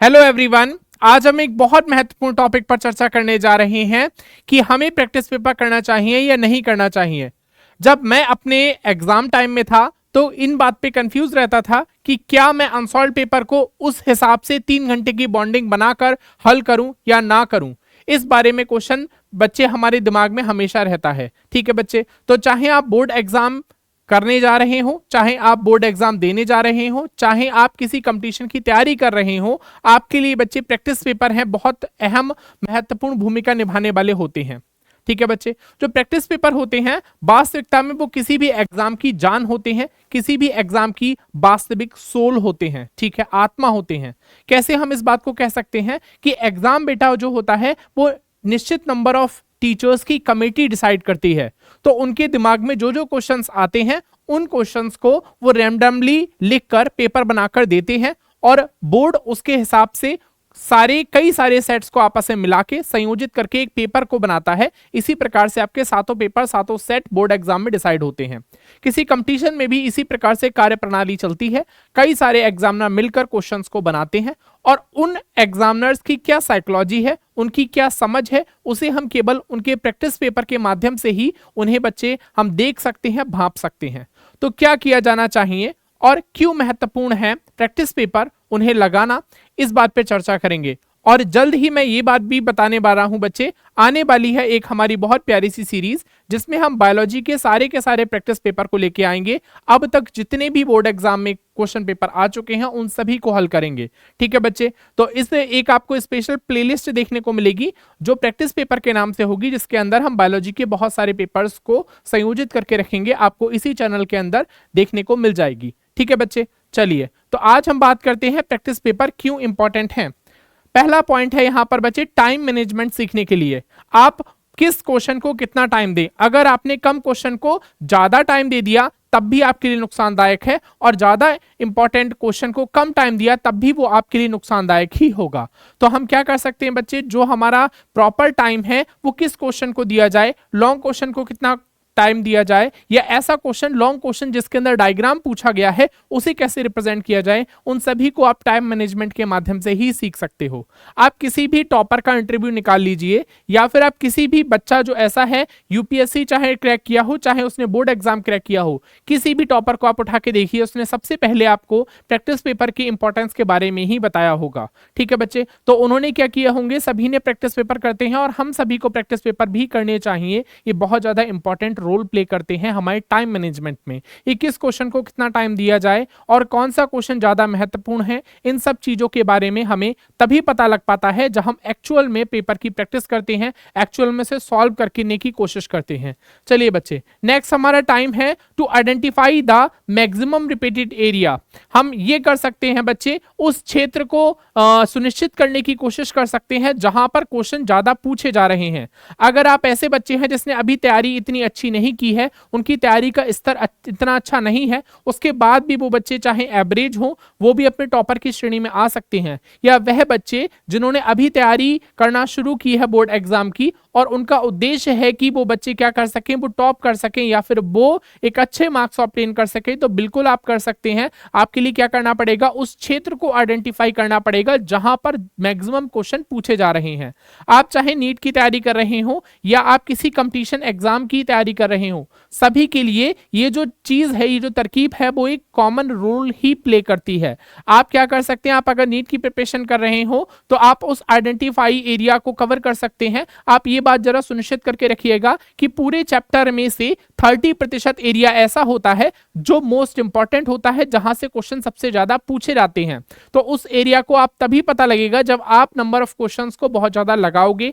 Hello everyone. आज हम एक बहुत महत्वपूर्ण टॉपिक पर चर्चा करने जा रहे हैं कि हमें प्रैक्टिस पेपर करना चाहिए या नहीं करना चाहिए। जब मैं अपने एग्जाम टाइम में था तो इन बात पे कंफ्यूज रहता था कि क्या मैं अनसॉल्व पेपर को उस हिसाब से 3 घंटे की बॉन्डिंग बनाकर हल करूं या ना करूं। इस बारे में क्वेश्चन बच्चे हमारे दिमाग में हमेशा रहता है। ठीक है बच्चे, तो चाहे आप बोर्ड एग्जाम करने जा रहे हो, चाहे आप बोर्ड एग्जाम देने जा रहे हो, चाहे आप किसी कंपटीशन की तैयारी कर रहे हो, आपके लिए बच्चे प्रैक्टिस पेपर हैं बहुत अहम महत्वपूर्ण भूमिका निभाने वाले होते हैं। ठीक है बच्चे, जो प्रैक्टिस पेपर होते हैं वास्तविकता में वो किसी भी एग्जाम की जान होते हैं, किसी भी एग्जाम की वास्तविक सोल होते हैं। ठीक है, आत्मा होते हैं। कैसे हम इस बात को कह सकते हैं कि एग्जाम बेटा जो होता है वो निश्चित नंबर ऑफ टीचर्स की कमेटी डिसाइड करती है। तो उनके दिमाग में जो जो क्वेश्चंस आते हैं उन क्वेश्चंस को वो रैंडमली लिखकर पेपर बनाकर देते हैं और बोर्ड उसके हिसाब से कई सारे सेट्स को आपस में मिला के संयोजित करके एक पेपर को बनाता है। इसी प्रकार से आपके सातों पेपर, सातों सेट बोर्ड एग्जाम में डिसाइड होते हैं। किसी कंपटीशन में भी इसी प्रकार से कार्य प्रणाली चलती है। कई सारे एग्जामिनर मिलकर क्वेश्चंस को बनाते हैं और उन एग्जामिनर्स की क्या साइकोलॉजी है, उनकी क्या समझ है, उसे हम केवल उनके प्रैक्टिस पेपर के माध्यम से ही उन्हें बच्चे हम देख सकते हैं, भांप सकते हैं। तो क्या किया जाना चाहिए और क्यों महत्वपूर्ण है प्रैक्टिस पेपर उन्हें लगाना, इस बात पे चर्चा करेंगे। और जल्द ही मैं ये बात भी बताने वाला हूं बच्चे, आने वाली है एक हमारी बहुत प्यारी सी सीरीज जिसमें हम बायोलॉजी के सारे प्रैक्टिस पेपर को लेके आएंगे। अब तक जितने भी बोर्ड एग्जाम में क्वेश्चन पेपर आ चुके हैं उन सभी को हल करेंगे। ठीक है बच्चे, तो इससे एक आपको स्पेशल प्लेलिस्ट देखने को मिलेगी जो प्रैक्टिस पेपर के नाम से होगी, जिसके अंदर हम बायोलॉजी के बहुत सारे पेपर्स को संयोजित करके रखेंगे। आपको इसी चैनल के अंदर देखने को मिल जाएगी। ठीक है बच्चे, चलिए तो आज हम बात करते हैं प्रैक्टिस पेपर क्यों इंपॉर्टेंट है। पहला पॉइंट है यहां पर बच्चे टाइम मैनेजमेंट सीखने के लिए। आप किस क्वेश्चन को कितना टाइम दें। अगर आपने कम क्वेश्चन को ज्यादा टाइम दे दिया तब भी आपके लिए नुकसानदायक है, और ज्यादा इंपॉर्टेंट क्वेश्चन को कम टाइम दिया तब भी वो आपके लिए नुकसानदायक ही होगा। तो हम क्या कर सकते हैं बच्चे, जो हमारा प्रॉपर टाइम है वो किस क्वेश्चन को दिया जाए, लॉन्ग क्वेश्चन को कितना टाइम दिया जाए, या ऐसा क्वेश्चन लॉन्ग क्वेश्चन जिसके अंदर डायग्राम पूछा गया है उसे कैसे रिप्रेजेंट किया जाए, उन सभी को आप टाइम मैनेजमेंट के माध्यम से ही सीख सकते हो। आप किसी भी टॉपर का इंटरव्यू निकाल लीजिए, या फिर आप किसी भी बच्चा जो ऐसा है यूपीएससी चाहे क्रैक किया हो चाहे उसने बोर्ड एग्जाम क्रैक किया हो, किसी भी टॉपर को आप उठा के देखिए, उसने सबसे पहले आपको प्रैक्टिस पेपर की इंपॉर्टेंस के बारे में ही बताया होगा। ठीक है बच्चे, तो उन्होंने क्या किया होंगे, सभी ने प्रैक्टिस पेपर करते हैं और हम सभी को प्रैक्टिस पेपर भी करने चाहिए। ये बहुत ज्यादा इंपॉर्टेंट रोल प्ले करते हैं हमारे टाइम मैनेजमेंट में। ये किस क्वेश्चन को कितना टाइम दिया जाए और कौन सा क्वेश्चन ज्यादा महत्वपूर्ण है, इन सब चीजों के बारे में हमें तभी पता लग पाता है जब हम एक्चुअल में पेपर की प्रैक्टिस करते हैं, एक्चुअल में से सॉल्व करने की कोशिश करते हैं। चलिए बच्चे, नेक्स्ट हमारा टाइम है to identify the maximum repeated area. हम ये कर सकते हैं बच्चे, उस क्षेत्र को सुनिश्चित करने की कोशिश कर सकते हैं जहां पर क्वेश्चन ज्यादा पूछे जा रहे हैं। अगर आप ऐसे बच्चे हैं जिसने अभी तैयारी इतनी अच्छी नहीं की है, उनकी तैयारी का स्तर इतना अच्छा नहीं है, उसके बाद भी वो बच्चे चाहे एवरेज हो वो भी अपने टॉपर की श्रेणी में आ सकते हैं। या वह बच्चे जिन्होंने अभी तैयारी करना शुरू की है बोर्ड एग्जाम की और उनका उद्देश्य है कि वो बच्चे क्या कर सकें, वो टॉप कर सकें या फिर वो एक अच्छे मार्क्स ऑब्टेन कर सकें, तो बिल्कुल आप कर सकते हैं। आपके लिए क्या करना पड़ेगा, उस क्षेत्र को आइडेंटिफाई करना पड़ेगा जहां पर मैक्सिमम क्वेश्चन पूछे जा रहे हैं। आप चाहे नीट की तैयारी कर रहे हो या आप किसी कंपटीशन एग्जाम की तैयारी कर रहे हो, सभी के लिए ये जो चीज है, ये जो तरकीब है, वो एक कॉमन रोल ही प्ले करती है। आप क्या कर सकते हैं, आप अगर नीट की प्रिपरेशन कर रहे हो तो आप उस आइडेंटिफाई एरिया को कवर कर सकते हैं। आप ये बात जरा सुनिश्चित करके रखिएगा कि पूरे चैप्टर में से 30% एरिया ऐसा होता है जो मोस्ट इंपॉर्टेंट होता है, जहां से क्वेश्चन सबसे ज्यादा पूछे जाते हैं। तो उस एरिया को आप तभी पता लगेगा जब आप नंबर ऑफ क्वेश्चंस को बहुत ज्यादा लगाओगे,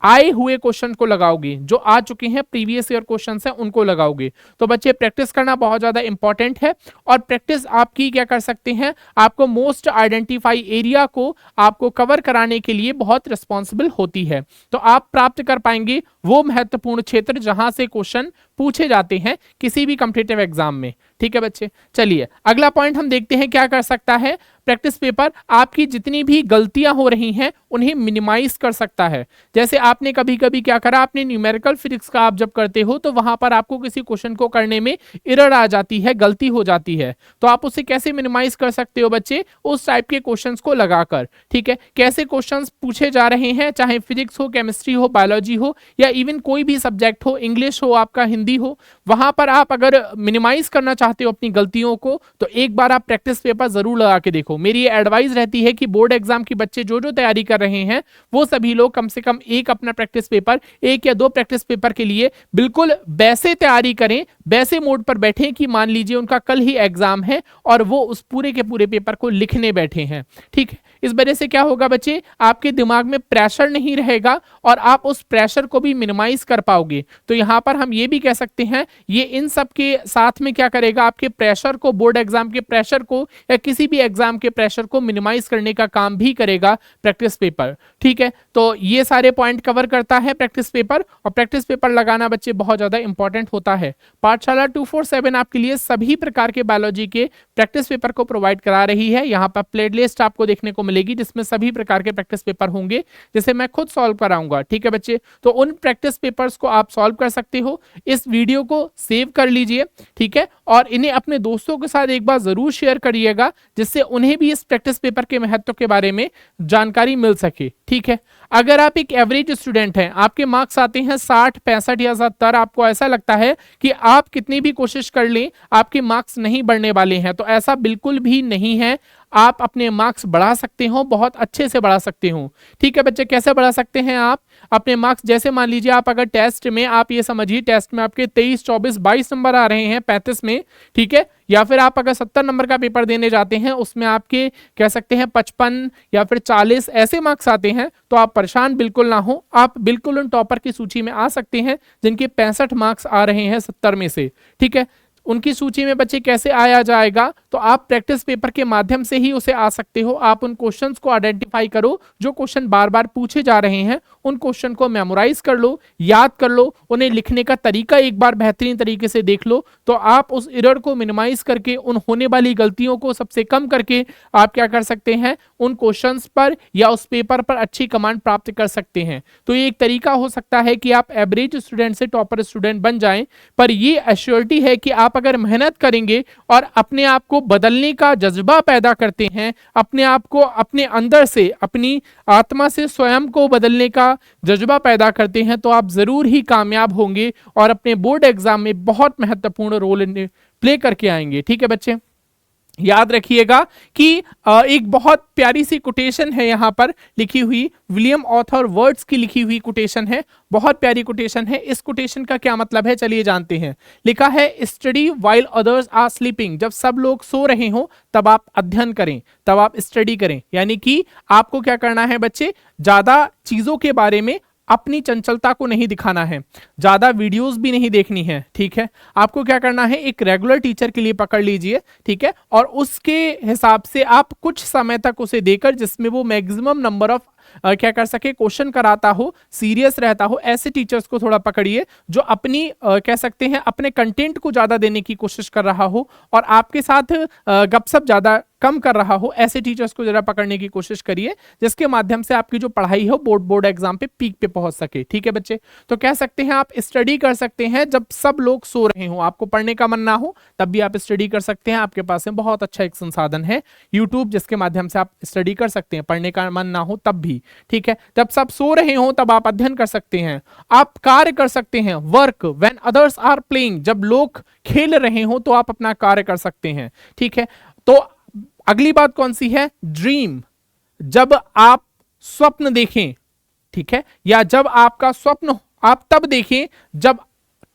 आए हुए क्वेश्चन को लगाओगे, जो आ चुके हैं प्रीवियस ईयर क्वेश्चंस हैं उनको लगाओगे। तो बच्चे प्रैक्टिस करना बहुत ज्यादा इंपॉर्टेंट है, और प्रैक्टिस आपकी क्या कर सकते हैं, आपको मोस्ट आइडेंटिफाई एरिया को आपको कवर कराने के लिए बहुत रिस्पॉन्सिबल होती है। तो आप प्राप्त कर पाएंगे वो महत्वपूर्ण क्षेत्र जहां से क्वेश्चन पूछे जाते हैं किसी भी कॉम्पिटिटिव एग्जाम में। ठीक है बच्चे, चलिए अगला पॉइंट हम देखते हैं क्या कर सकता है प्रैक्टिस पेपर। आपकी जितनी भी गलतियां हो रही हैं उन्हें मिनिमाइज कर सकता है। जैसे आपने कभी कभी क्या करा, आपने न्यूमेरिकल फिजिक्स का आप जब करते हो तो वहां पर आपको किसी क्वेश्चन को करने में एरर आ जाती है, गलती हो जाती है, तो आप उसे कैसे मिनिमाइज कर सकते हो बच्चे, उस टाइप के क्वेश्चंस को लगाकर। ठीक है, कैसे क्वेश्चंस पूछे जा रहे हैं, चाहे फिजिक्स हो, केमिस्ट्री हो, बायोलॉजी हो, या इवन कोई भी सब्जेक्ट हो, इंग्लिश हो, आपका हिंदी हो, वहां पर आप अगर मिनिमाइज करना चाहते हो अपनी गलतियों को तो एक बार आप प्रैक्टिस पेपर जरूर लगा के देखो। मेरी ये एडवाइस रहती है कि बोर्ड एग्जाम के बच्चे जो जो तैयारी कर रहे हैं वो सभी लोग कम से कम एक अपना प्रैक्टिस पेपर, एक या दो प्रैक्टिस पेपर के लिए बिल्कुल वैसे तैयारी करें, वैसे मोड पर बैठें कि मान लीजिए उनका कल ही एग्जाम है और वो उस पूरे के पूरे पेपर को लिखने बैठे हैं। ठीक है, इस वजह से क्या होगा बच्चे, आपके दिमाग में प्रेशर नहीं रहेगा और आप उस प्रेशर को भी मिनिमाइज कर पाओगे। तो यहां पर हम ये भी कह सकते हैं ये इन सब के साथ में क्या करेगा, आपके प्रेशर को, बोर्ड एग्जाम के प्रेशर को या किसी भी एग्जाम के प्रेशर को मिनिमाइज करने का काम भी करेगा प्रैक्टिस पेपर। ठीक है, तो ये सारे पॉइंट कवर करता है प्रैक्टिस पेपर, और प्रैक्टिस पेपर लगाना बच्चे बहुत ज्यादा इंपॉर्टेंट होता है। पाठशाला 247 आपके लिए सभी प्रकार के बायोलॉजी के प्रैक्टिस पेपर को प्रोवाइड करा रही है। यहाँ पर प्लेलिस्ट आपको देखने को मिलेगी जिसमें सभी प्रकार के प्रैक्टिस पेपर होंगे जिसे मैं खुद सॉल्व कराऊंगा। ठीक है बच्चे, तो उन प्रैक्टिस पेपर्स को आप सॉल्व कर सकते हो। इस वीडियो को सेव कर लीजिए, ठीक है, और इन्हें अपने दोस्तों के साथ एक बार जरूर शेयर करिएगा जिससे उन्हें भी इस प्रैक्टिस पेपर के महत्व के बारे में जानकारी मिल सके। ठीक है, अगर आप एक एवरेज स्टूडेंट हैं, आपके मार्क्स आते हैं 60, 65 या 70, आपको ऐसा लगता है कि आप कितनी भी कोशिश कर लें आपके मार्क्स नहीं बढ़ने वाले हैं, तो ऐसा बिल्कुल भी नहीं है। आप अपने मार्क्स बढ़ा सकते हो, बहुत अच्छे से बढ़ा सकते हो। ठीक है बच्चे, कैसे बढ़ा सकते हैं आप अपने मार्क्स, जैसे मान लीजिए आप अगर टेस्ट में, आप ये समझिए टेस्ट में आपके 23, 24, 22 नंबर आ रहे हैं 35 में, ठीक है, या फिर आप अगर 70 नंबर का पेपर देने जाते हैं उसमें आपके कह सकते हैं 55 या फिर 40 ऐसे मार्क्स आते हैं, तो आप परेशान बिल्कुल ना हो, आप बिल्कुल उन टॉपर की सूची में आ सकते हैं जिनके 65 मार्क्स आ रहे हैं 70 में से। ठीक है, उनकी सूची में बच्चे कैसे आया जाएगा, तो आप प्रैक्टिस पेपर के माध्यम से ही उसे आ सकते हो। आप उन क्वेश्चंस को आइडेंटिफाई करो जो क्वेश्चन बार बार पूछे जा रहे हैं, उन क्वेश्चन को मेमोराइज कर लो, याद कर लो, उन्हें लिखने का तरीका एक बार बेहतरीन तरीके से देख लो, तो आप उस एरर को मिनिमाइज करके, उन होने वाली गलतियों को सबसे कम करके आप क्या कर सकते हैं, उन क्वेश्चंस पर या उस पेपर पर अच्छी कमांड प्राप्त कर सकते हैं। तो ये एक तरीका हो सकता है कि आप एवरेज स्टूडेंट से टॉपर स्टूडेंट बन जाएं, पर ये एश्योरिटी है कि आप अगर मेहनत करेंगे और अपने आप को बदलने का जज्बा पैदा करते हैं, अपने आप को अपने अंदर से, अपनी आत्मा से स्वयं को बदलने का जज्बा पैदा करते हैं, तो आप जरूर ही कामयाब होंगे और अपने बोर्ड एग्जाम में बहुत महत्वपूर्ण रोल प्ले करके आएंगे। ठीक है बच्चे, याद रखिएगा कि एक बहुत प्यारी सी कोटेशन है यहाँ पर लिखी हुई, विलियम ऑथर वर्ड्स की लिखी हुई कोटेशन है, बहुत प्यारी कोटेशन है। इस कोटेशन का क्या मतलब है चलिए जानते हैं। लिखा है, study while others are sleeping, जब सब लोग सो रहे हो तब आप अध्ययन करें, तब आप स्टडी करें। यानी कि आपको क्या करना है बच्चे, ज्यादा चीजों के बारे में अपनी चंचलता को नहीं दिखाना है, ज्यादा वीडियोस भी नहीं देखनी है। ठीक है, आपको क्या करना है, एक रेगुलर टीचर के लिए पकड़ लीजिए, ठीक है, और उसके हिसाब से आप कुछ समय तक उसे देकर जिसमें वो मैक्सिमम नंबर ऑफ क्या कर सके, क्वेश्चन कराता हो, सीरियस रहता हो, ऐसे टीचर्स को थोड़ा पकड़िए जो अपनी कह सकते हैं अपने कंटेंट को ज्यादा देने की कोशिश कर रहा हो और आपके साथ गपशप ज्यादा कम कर रहा हो। ऐसे टीचर्स को जरा पकड़ने की कोशिश करिए जिसके माध्यम से आपकी जो पढ़ाई हो बोर्ड एग्जाम पे पीक पे पहुंच सके। ठीक है बच्चे, तो कह सकते हैं आप स्टडी कर सकते हैं जब सब लोग सो रहे हो, आपको पढ़ने का मन ना हो तब भी आप स्टडी कर सकते हैं। आपके पास में बहुत अच्छा एक संसाधन है यूट्यूब जिसके माध्यम से आप स्टडी कर सकते हैं, पढ़ने का मन ना हो तब भी। ठीक है, जब सब सो रहे हो तब आप अध्ययन कर सकते हैं। आप कार्य कर सकते हैं, work when others are playing, जब लोग खेल रहे हो तो आप अपना कार्य कर सकते हैं। ठीक है, तो अगली बात कौन सी है, ड्रीम, जब आप स्वप्न देखें, ठीक है, या जब आपका स्वप्न आप तब देखें जब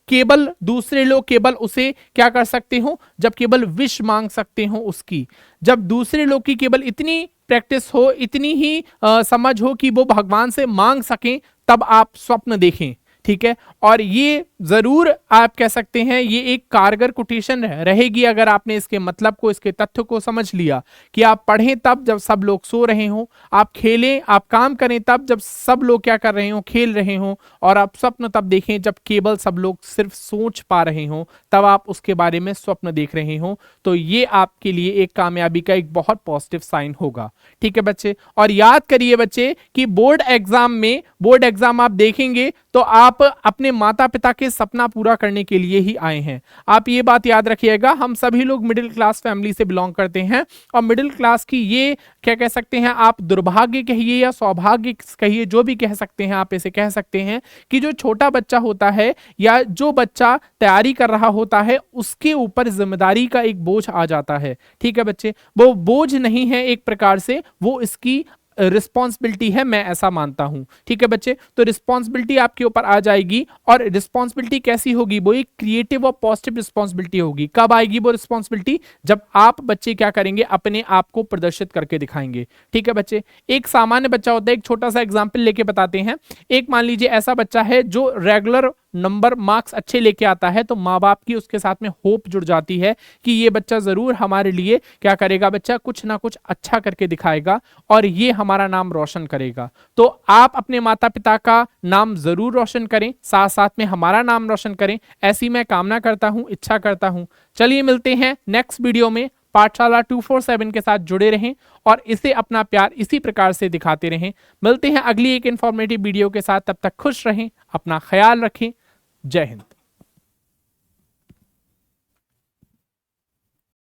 केवल दूसरे लोग केवल उसे क्या कर सकते हो, जब केवल विश मांग सकते हो उसकी, जब दूसरे लोग की केवल इतनी प्रैक्टिस हो, इतनी ही समझ हो कि वो भगवान से मांग सकें, तब आप स्वप्न देखें। ठीक है। और ये जरूर आप कह सकते हैं ये एक कारगर कोटेशन रहेगी अगर आपने इसके मतलब को, इसके तथ्य को समझ लिया कि आप पढ़ें तब जब सब लोग सो रहे हों, आप खेलें, आप काम करें तब जब सब लोग क्या कर रहे हों, खेल रहे हों, और आप स्वप्न तब देखें जब केवल सब लोग सिर्फ सोच पा रहे हों, तब आप उसके बारे में स्वप्न देख रहे हों। तो ये आपके लिए एक कामयाबी का एक बहुत पॉजिटिव साइन होगा। ठीक है बच्चे, और याद करिए बच्चे कि बोर्ड एग्जाम आप देखेंगे तो आप अपने माता पिता के सपना पूरा करने के लिए ही आए हैं। आप ये बात याद रखिएगा, हम सभी लोग मिडिल क्लास फैमिली से बिलोंग करते हैं, और मिडिल क्लास की ये क्या कह सकते हैं आप, दुर्भाग्य कहिए या सौभाग्य कहिए, जो भी कह सकते हैं आप, इसे कह सकते हैं कि जो छोटा बच्चा होता है या जो बच्चा तैयारी कर रहा होता है उसके ऊपर जिम्मेदारी का एक बोझ आ जाता है। ठीक है बच्चे, वो बोझ नहीं है, एक प्रकार से वो इसकी रिस्पॉन्सिबिलिटी है, मैं ऐसा मानता हूं। ठीक है बच्चे, तो रिस्पॉन्सिबिलिटी आपके ऊपर आ जाएगी, और रिस्पॉन्सिबिलिटी कैसी होगी, वो एक क्रिएटिव और पॉजिटिव रिस्पॉन्सिबिलिटी होगी। कब आएगी वो रिस्पॉन्सिबिलिटी, जब आप बच्चे क्या करेंगे, अपने आप को प्रदर्शित करके दिखाएंगे। ठीक है बच्चे, एक सामान्य बच्चा होता है, एक छोटा सा एग्जाम्पल लेके बताते हैं। एक मान लीजिए ऐसा बच्चा है जो रेगुलर नंबर मार्क्स अच्छे लेके आता है, तो माँ बाप की उसके साथ में होप जुड़ जाती है कि ये बच्चा जरूर हमारे लिए क्या करेगा, बच्चा कुछ ना कुछ अच्छा करके दिखाएगा और ये हमारा नाम रोशन करेगा। तो आप अपने माता पिता का नाम जरूर रोशन करें, साथ साथ में हमारा नाम रोशन करें, ऐसी मैं कामना करता हूं, इच्छा करता हूं। चलिए मिलते हैं नेक्स्ट वीडियो में। पाठशाला 247 के साथ जुड़े रहें और इसे अपना प्यार इसी प्रकार से दिखाते रहें। मिलते हैं अगली एक इंफॉर्मेटिव वीडियो के साथ, तब तक खुश रहें, अपना ख्याल रखें। जय हिंद।